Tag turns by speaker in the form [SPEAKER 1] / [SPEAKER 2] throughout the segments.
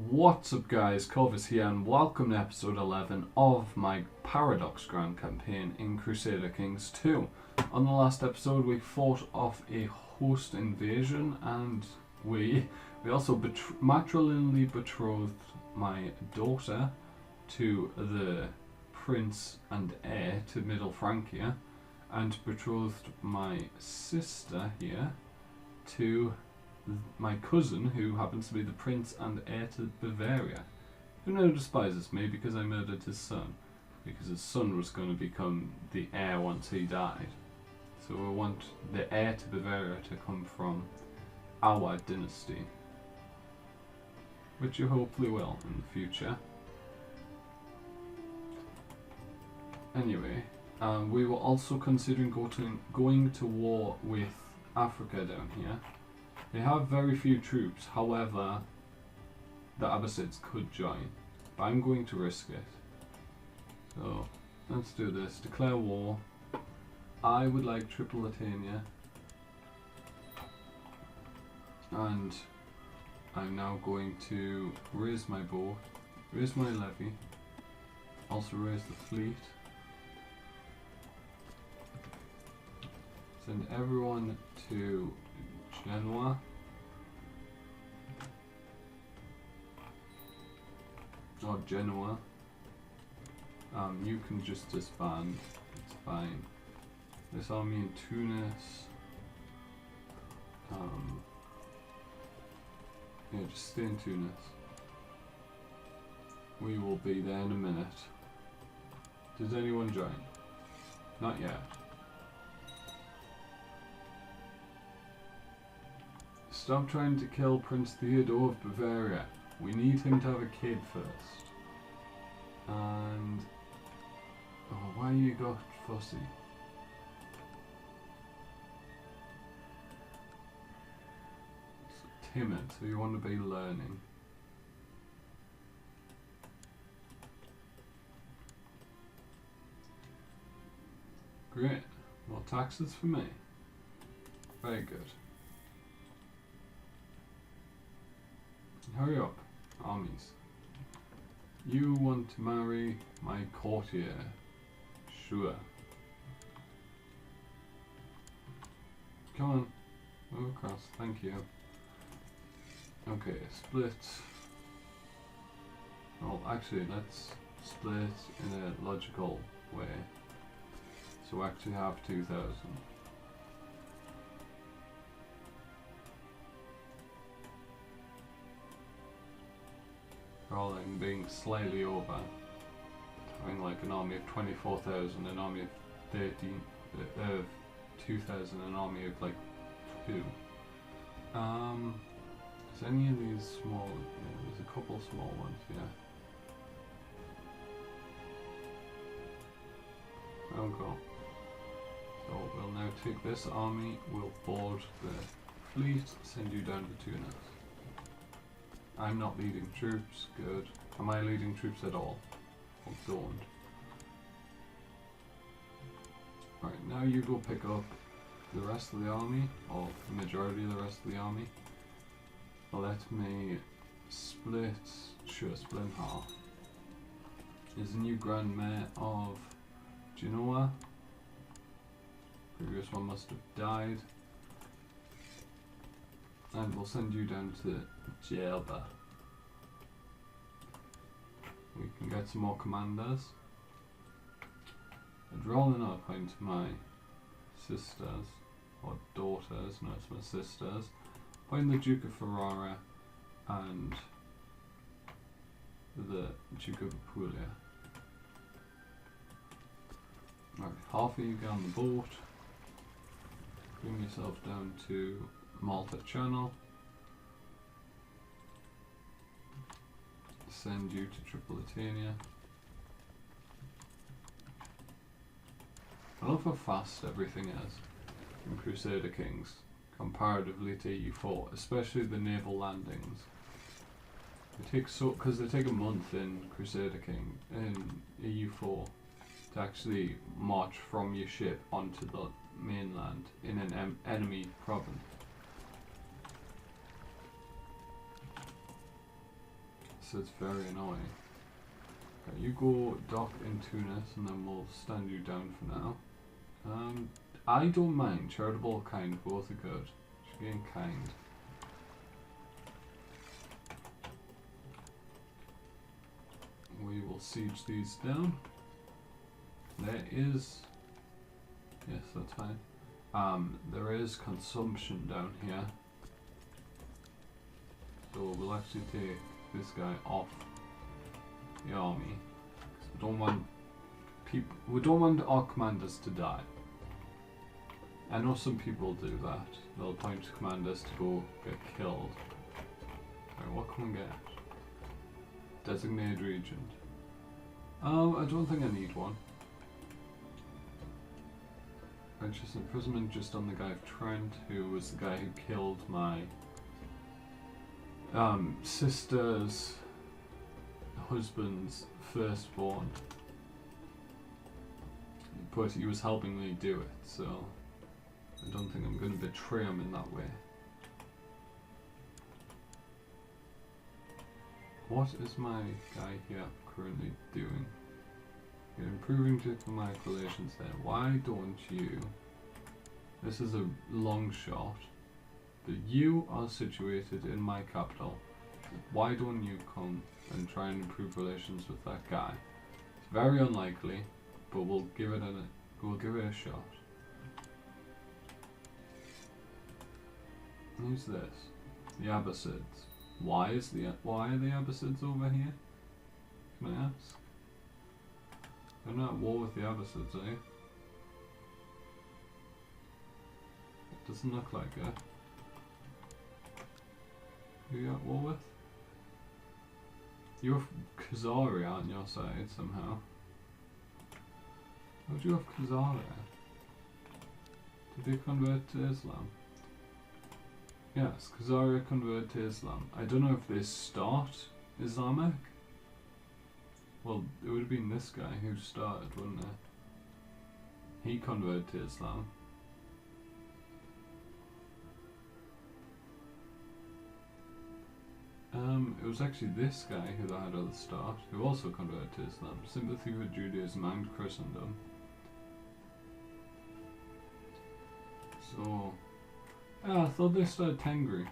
[SPEAKER 1] What's up guys, Corvus here and welcome to episode 11 of my Paradox Grand campaign in Crusader Kings 2. On the last episode we fought off a host invasion and we also matrilineally betrothed my daughter to the prince and heir to Middle Francia and betrothed my sister here to my cousin, who happens to be the prince and heir to Bavaria, who now despises me because I murdered his son, because his son was going to become the heir once he died. So we want the heir to Bavaria to come from our dynasty, which you hopefully will in the future. Anyway, we were also considering going to war with Africa down here. They have very few troops, however, the Abbasids could join, but I'm going to risk it. So, let's do this. Declare war. I would like Tripolitania, and I'm now going to raise my boat, raise my levy, also raise the fleet, send everyone to Genoa. Or Genoa. You can just disband. It's fine. This army in Tunis. Yeah, just stay in Tunis. We will be there in a minute. Does anyone join? Not yet. Stop trying to kill Prince Theodore of Bavaria. We need him to have a kid first. And... oh, why you got fussy? So timid, so you want to be learning. Great. More taxes for me. Very good. Hurry up, armies. You want to marry my courtier. Sure. Come on. Move across. Thank you. Okay, split. Well, actually, let's split in a logical way. So we actually have 2,000. Rather than being slightly over, having like an army of 24,000, an army of 2,000, an army of like 2. Is any of these small? Yeah, there's a couple small ones, yeah. Okay. So we'll now take this army, we'll board the fleet, send you down to Tunis. I'm not leading troops, good. Am I leading troops at all? Or don't? Alright, now you go pick up the rest of the army, or the majority of the rest of the army. Let me split, split in half. Is the new Grand Mayor of Genoa. Previous one must have died. And we'll send you down to Djerba. We can get some more commanders. And rolling up into my sisters, or daughters, no it's my sisters. Point the Duke of Ferrara and the Duke of Apulia. Right, half of you get on the boat. Bring yourself down to Malta Channel. Send you to Tripolitania. I love how fast everything is in Crusader Kings comparatively to EU4, especially the naval landings. They take because they take a month in Crusader King in EU4 to actually march from your ship onto the mainland in an enemy province. it's very annoying. Okay, you go dock in Tunis and then we'll stand you down for now. I don't mind. Charitable, kind, both are good. Should gain kind. We will siege these down. There is... Yes, that's fine. There is consumption down here. So we'll actually take this guy off the army. We don't want people. We don't want our commanders to die. I know some people do that. They'll appoint commanders to go get killed. Alright, what can we get? Designated regent. I don't think I need one. Righteous imprisonment just on the guy of Trent, who was the guy who killed my sister's husband's firstborn. But he was helping me do it, so I don't think I'm going to betray him in that way. What is my guy here currently doing? You're improving diplomatic relations there. Why don't you... This is a long shot, but you are situated in my capital. Why don't you come and try and improve relations with that guy? It's very unlikely, but we'll give it a shot. Who's this? The Abbasids. Why are the Abbasids over here? Can I ask? They're not at war with the Abbasids, are you? It doesn't look like it. Who are you at war with? You have Khazari on your side somehow. How do you have Khazari? Did they convert to Islam? Yes, Khazari converted to Islam. I don't know if they start Islamic. Well, it would have been this guy who started, wouldn't it? He converted to Islam. It was actually this guy who I had at the start, who also converted to Islam. Sympathy for Judaism and Christendom. So... I thought they started Tengri.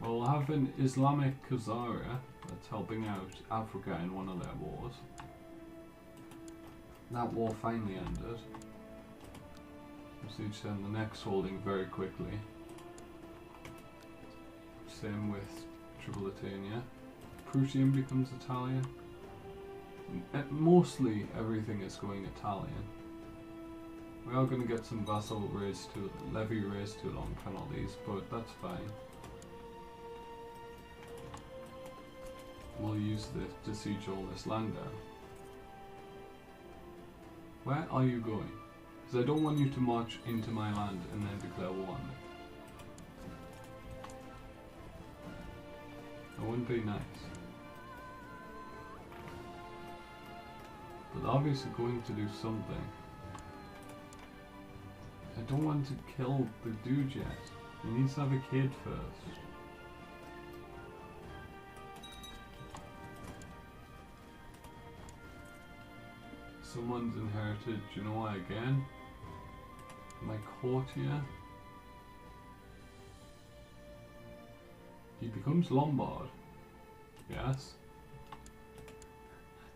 [SPEAKER 1] Well, we'll have an Islamic Khazaria that's helping out Africa in one of their wars. That war finally ended. We'll siege down the next holding very quickly. Same with Tripolitania. Prussian becomes Italian. Mostly everything is going Italian. We are going to get some levy raised to long penalties, but that's fine. We'll use this to siege all this land down. Where are you going? Because I don't want you to march into my land and then declare war on it. That wouldn't be nice. But obviously going to do something. I don't want to kill the dude yet. He needs to have a kid first. Someone's inherited, do you know why again? My courtier. He becomes Lombard. Yes.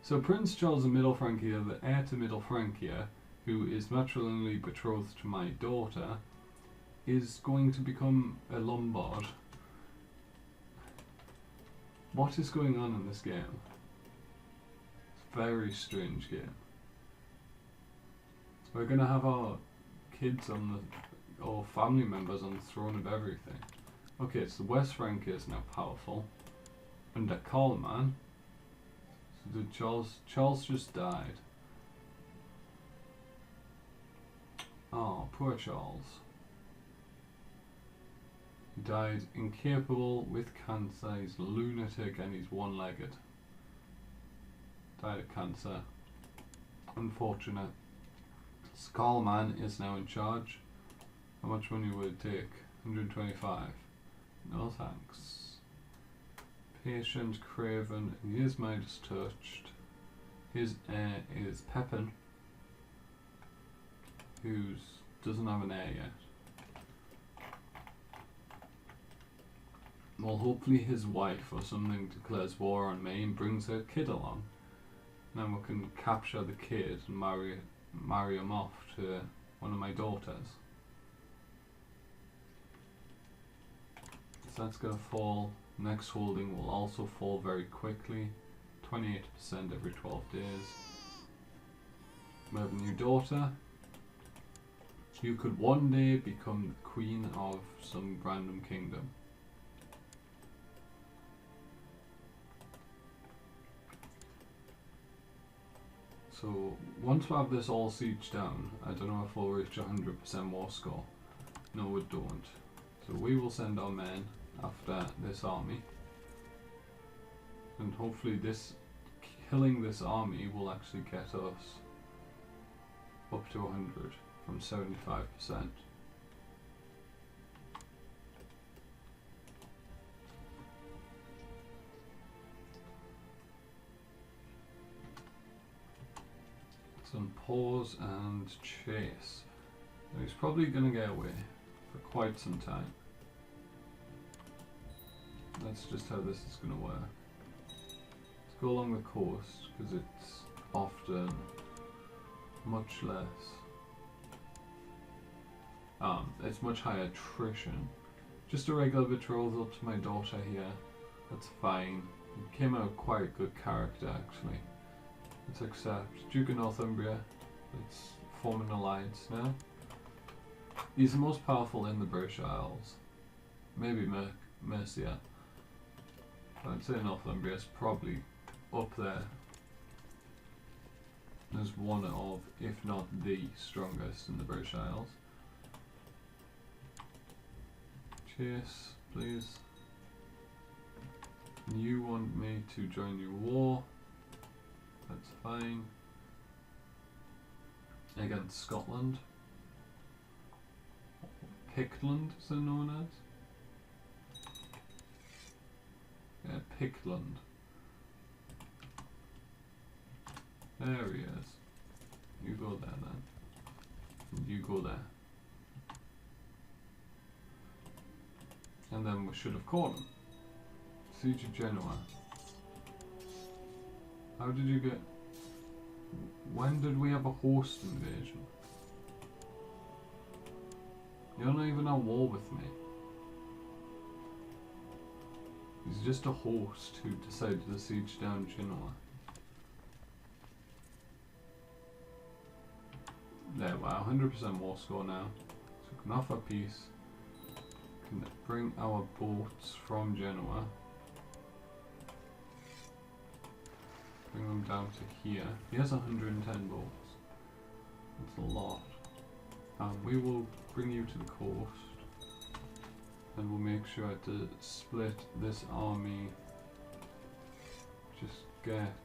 [SPEAKER 1] So Prince Charles of Middle Francia, the heir to Middle Francia, who is matrimonially betrothed to my daughter, is going to become a Lombard. What is going on in this game? It's a very strange game. We're going to have our kids or family members on the throne of everything. Okay, so West Francia is now powerful. Under Karlman. So did Charles just died. Oh, poor Charles. He died incapable, with cancer, he's a lunatic and he's one-legged. Died of cancer. Unfortunate. Skullman is now in charge. How much money would it take? 125. No thanks. Patient, Craven, and he is Midas touched. His heir is Pepin, who doesn't have an heir yet. Well, hopefully his wife or something declares war on me and brings her kid along. Then we can capture the kid and marry him off to one of my daughters. So that's going to fall. Next holding will also fall very quickly. 28% every 12 days. We have a new daughter. You could one day become the queen of some random kingdom. So once we have this all sieged down, I don't know if we'll reach 100% war score. No, we don't. So we will send our men after this army. And hopefully killing this army will actually get us up to 100 from 75%. Some pause and chase. Now he's probably going to get away for quite some time. That's just how this is going to work. Let's go along the coast because it's often much less. It's much higher attrition. Just a regular betrothal up to my daughter here. That's fine. It came out quite a good character actually. Let's accept. Duke of Northumbria. Let's form an alliance now. He's the most powerful in the British Isles. Maybe Mercia. I'd say Northumbria is probably up there as one of, if not the strongest in the British Isles. Chase, please. You want me to join your war? That's fine. Against Scotland. Pictland is it known as? Yeah, Pictland. There he is. You go there then. And you go there. And then we should have caught him. Siege of Genoa. How did you get... When did we have a host invasion? You're not even at war with me. He's just a host who decided to siege down Genoa. There, wow, 100% war score now. So we can offer peace. We can bring our boats from Genoa. Bring them down to here. He has 110 boats. That's a lot. We will bring you to the coast. And we'll make sure to split this army. Just get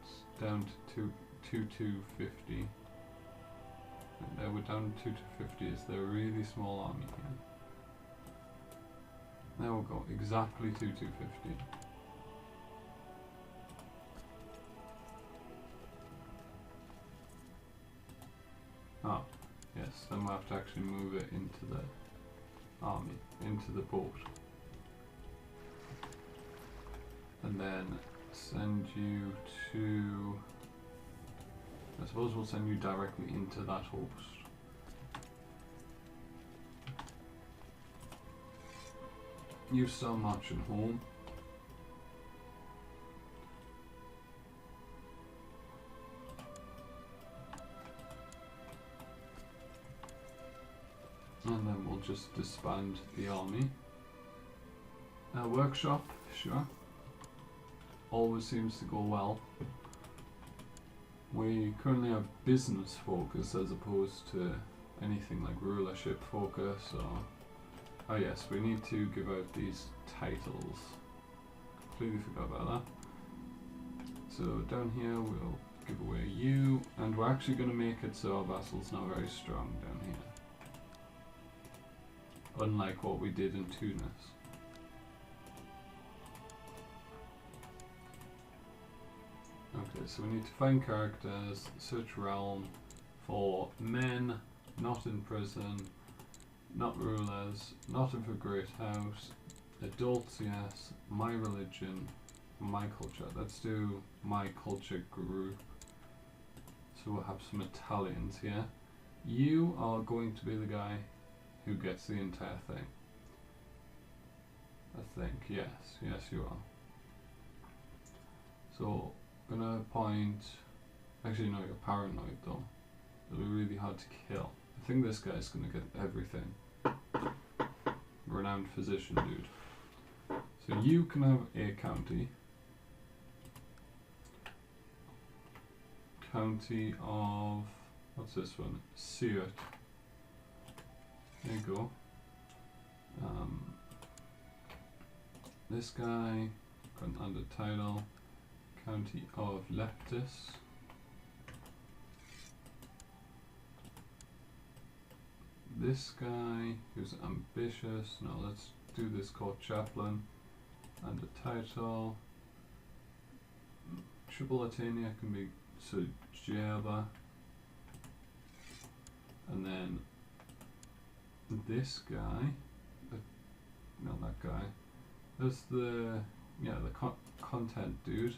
[SPEAKER 1] down to 250. There we're down to 250. Is there a really small army here? There we go. Exactly 250. Ah, yes, then we'll have to actually move it into the army, into the boat. And then send you to... I suppose we'll send you directly into that host. You start marching home. And then we'll just disband the army. Workshop, sure. Always seems to go well. We currently have business focus as opposed to anything like rulership focus or... Oh yes, we need to give out these titles. Completely forgot about that. So down here we'll give away you, and we're actually going to make it so our vassal's not very strong down here. Unlike what we did in Tunis. Okay, so we need to find characters, search realm for men, not in prison, not rulers, not of a great house, adults, yes, my religion, my culture. Let's do my culture group. So we'll have some Italians here. You are going to be the guy who gets the entire thing. I think, yes you are. So, gonna appoint, actually no, you're paranoid though. It'll be really hard to kill. I think this guy's gonna get everything. Renowned physician dude. So you can have a county. County of, what's this one? Sirt. There you go. This guy, got under title, County of Leptis. This guy, who's ambitious, no, let's do this court chaplain, under title, Tripolitania can be Sujaba, and then this guy, not that guy, there's the content dude.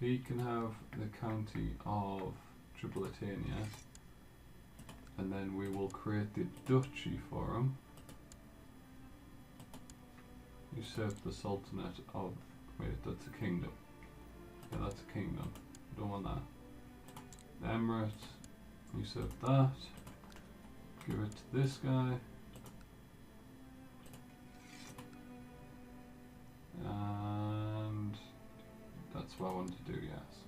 [SPEAKER 1] He can have the county of Tripolitania, and then we will create the duchy for him. Usurp the Sultanate of, wait, that's a kingdom. Yeah, that's a kingdom. Don't want that. The Emirate, usurp that. Give it to this guy. And that's what I want to do, yes.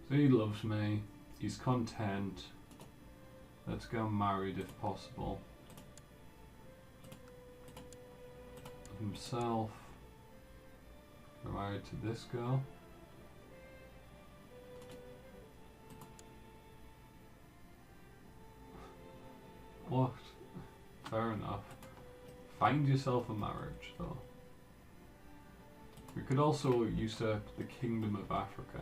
[SPEAKER 1] So he loves me, he's content. Let's get married if possible. Himself, married to this girl. What? Fair enough. Find yourself a marriage though. We could also usurp the Kingdom of Africa,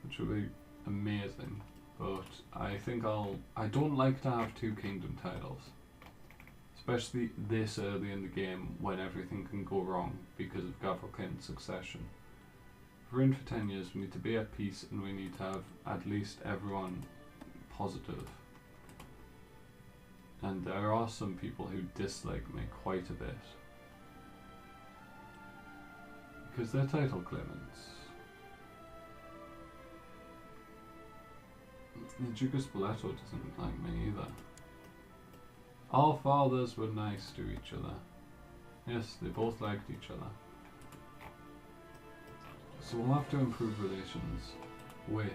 [SPEAKER 1] which would be amazing, but I think I don't like to have two kingdom titles, especially this early in the game when everything can go wrong because of African succession. If we're in for 10 years, we need to be at peace and we need to have at least everyone positive. And there are some people who dislike me quite a bit, because they're title claimants. The Duke of Spoleto doesn't like me either. Our fathers were nice to each other. Yes, they both liked each other. So we'll have to improve relations with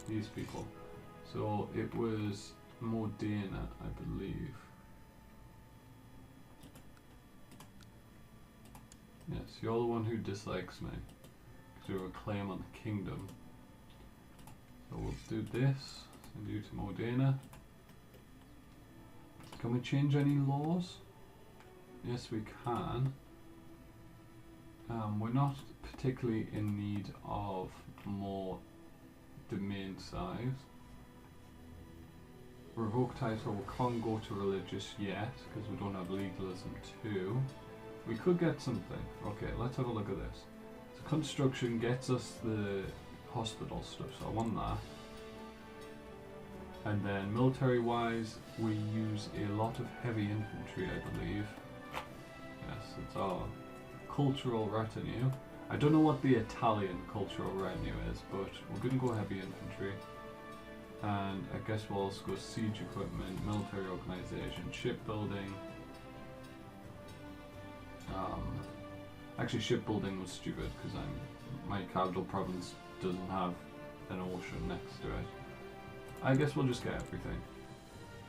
[SPEAKER 1] these people. So it was Modena, I believe. Yes, you're the one who dislikes me, because you're a claim on the kingdom. So we'll do this, send you to Modena. Can we change any laws? Yes, we can. We're not particularly in need of more domain size. Revoke title, we can't go to religious yet, because we don't have legalism 2. We could get something. Okay, let's have a look at this. So construction gets us the hospital stuff, so I want that. And then military wise, we use a lot of heavy infantry, I believe. Yes, it's our cultural retinue. I don't know what the Italian cultural retinue is, but we're going to go heavy infantry. And I guess we'll also go siege equipment, military organization, shipbuilding. Actually, shipbuilding was stupid because my capital province doesn't have an ocean next to it. I guess we'll just get everything.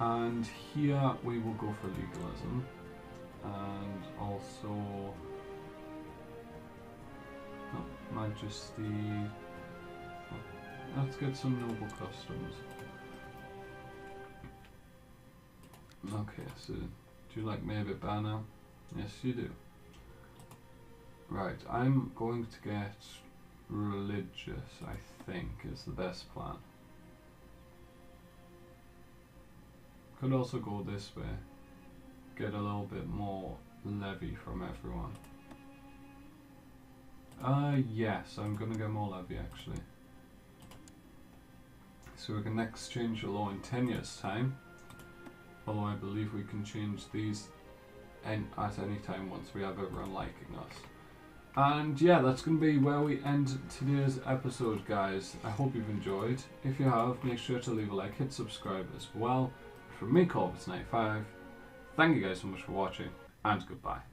[SPEAKER 1] And here we will go for legalism, and also majesty. Let's get some noble customs. Okay, so do you like me a bit better now? Yes, you do. Right, I'm going to get religious, I think, is the best plan. Could also go this way. Get a little bit more levy from everyone. Yes, I'm gonna get more levy actually. So we can next change the law in 10 years' time. Although I believe we can change these at any time once we have everyone liking us. And yeah, that's going to be where we end today's episode, guys. I hope you've enjoyed. If you have, make sure to leave a like, hit subscribe as well. From me, Corvus95, thank you guys so much for watching, and goodbye.